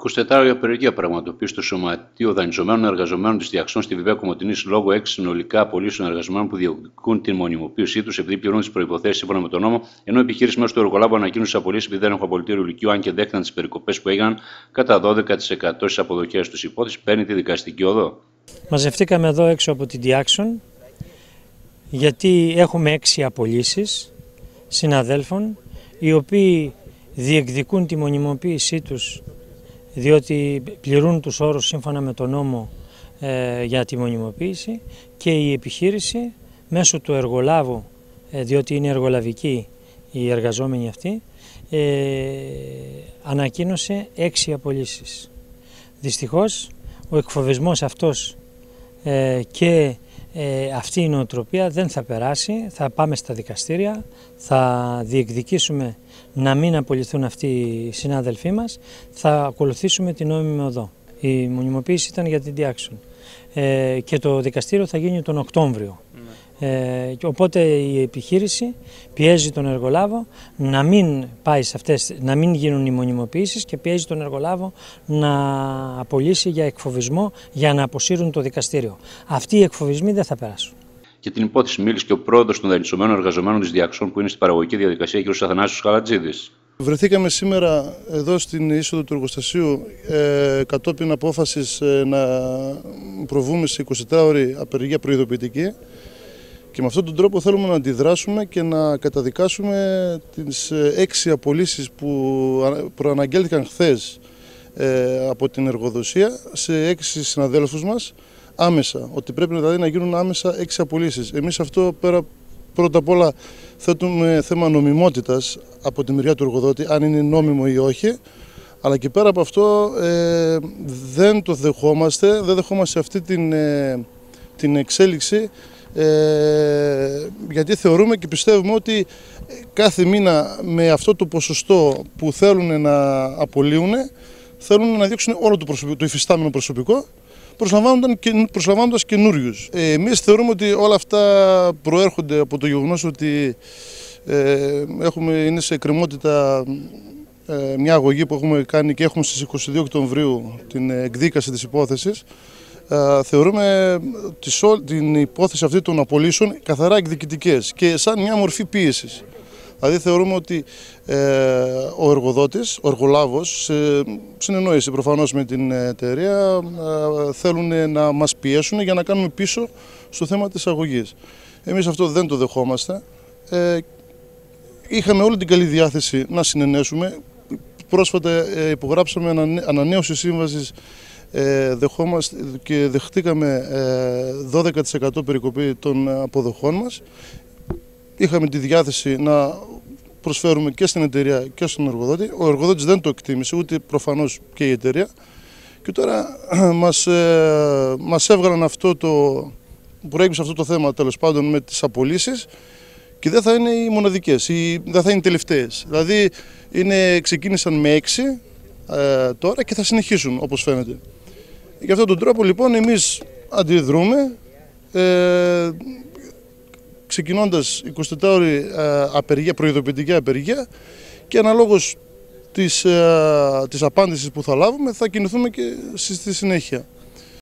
24ωρη απεργία πραγματοποιεί στο Σωματείο Δανειζομένων Εργαζομένων τη Διαξών στη Βιβαία Κομοτηνής λόγω 6 συνολικά απολύσεων εργαζομένων που διεκδικούν την μονιμοποίησή του επειδή πληρούν τι προϋποθέσεις σύμφωνα με τον νόμο, ενώ η επιχείρηση μέσω του εργολάβου ανακοίνωσε τι απολύσεις επειδή δεν έχουν απολυτήριο ηλικίου, αν και δέχτηκαν τις περικοπές που έγιναν κατά 12% στις αποδοχές τους. Η υπόθεση παίρνει τη δικαστική οδό. Μαζευτήκαμε εδώ έξω από την Διάξον γιατί έχουμε 6 απολύσεις συναδέλφων οι οποίοι διεκδικούν τη μονιμοποίησή τους διότι πληρούν τους όρους σύμφωνα με τον νόμο για τη μονιμοποίηση, και η επιχείρηση μέσω του εργολάβου, διότι είναι εργολαβικοί οι εργαζόμενοι αυτοί, ανακοίνωσε 6 απολύσεις. Δυστυχώς ο εκφοβισμός αυτός και αυτή η νοοτροπία δεν θα περάσει, θα πάμε στα δικαστήρια, θα διεκδικήσουμε να μην απολυθούν αυτοί οι συνάδελφοί μας, θα ακολουθήσουμε την νόμιμη οδό. Η μονιμοποίηση ήταν για την Διάξον και το δικαστήριο θα γίνει τον Οκτώβριο. Οπότε η επιχείρηση πιέζει τον εργολάβο να μην πάει σε αυτές, να μην γίνουν οι μονιμοποιήσεις, και πιέζει τον εργολάβο να απολύσει για εκφοβισμό για να αποσύρουν το δικαστήριο. Αυτοί οι εκφοβισμοί δεν θα περάσουν. Για την υπόθεση μίλησε και ο πρόεδρος των Δανειζομένων Εργαζομένων της Διαξών που είναι στην παραγωγική διαδικασία, κ. Αθανάσιος Χαλατζίδης. Βρεθήκαμε σήμερα εδώ στην είσοδο του εργοστασίου κατόπιν απόφασης να προβούμε σε 24ωρη απεργία προειδοποιητική. Και με αυτόν τον τρόπο θέλουμε να αντιδράσουμε και να καταδικάσουμε τις 6 απολύσεις που προαναγγέλθηκαν χθες από την εργοδοσία σε 6 συναδέλφους μας άμεσα. Ότι πρέπει δηλαδή να γίνουν άμεσα 6 απολύσεις. Εμείς αυτό πρώτα απ' όλα θέτουμε θέμα νομιμότητας από τη μεριά του εργοδότη, αν είναι νόμιμο ή όχι. Αλλά και πέρα από αυτό δεν το δεχόμαστε, δεν δεχόμαστε αυτή την εξέλιξη. Γιατί θεωρούμε και πιστεύουμε ότι κάθε μήνα με αυτό το ποσοστό που θέλουν να απολύουν, θέλουν να διώξουν όλο το υφιστάμενο προσωπικό, προσλαμβάνοντας καινούριους. Εμείς θεωρούμε ότι όλα αυτά προέρχονται από το γεγονός ότι είναι σε εκκρεμότητα μια αγωγή που έχουμε κάνει και έχουμε στις 22 Οκτωβρίου την εκδίκαση της υπόθεσης. Θεωρούμε την υπόθεση αυτή των απολύσεων καθαρά εκδικητικές και σαν μια μορφή πίεσης. Δηλαδή θεωρούμε ότι ο εργοδότης, ο εργολάβος, σε συνεννόηση προφανώς με την εταιρεία, θέλουν να μας πιέσουν για να κάνουμε πίσω στο θέμα της αγωγής. Εμείς αυτό δεν το δεχόμαστε. Είχαμε όλη την καλή διάθεση να συνενέσουμε. Πρόσφατα υπογράψαμε ανανέωση σύμβασης, δεχόμαστε και δεχτήκαμε 12% περικοπή των αποδοχών μας. Είχαμε τη διάθεση να προσφέρουμε και στην εταιρεία και στον εργοδότη. Ο εργοδότης δεν το εκτίμησε, ούτε προφανώς και η εταιρεία. Και τώρα μας έβγαλαν προέκυψε αυτό το θέμα τέλος πάντων με τις απολύσεις, και δεν θα είναι οι μοναδικές, δεν θα είναι οι τελευταίες. Δηλαδή ξεκίνησαν με 6 τώρα και θα συνεχίσουν όπως φαίνεται. Για αυτόν τον τρόπο λοιπόν εμείς αντιδρούμε, ξεκινώντας 24ωρη απεργία, προειδοποιητική απεργία, και αναλόγως της απάντησης που θα λάβουμε θα κινηθούμε και στη συνέχεια.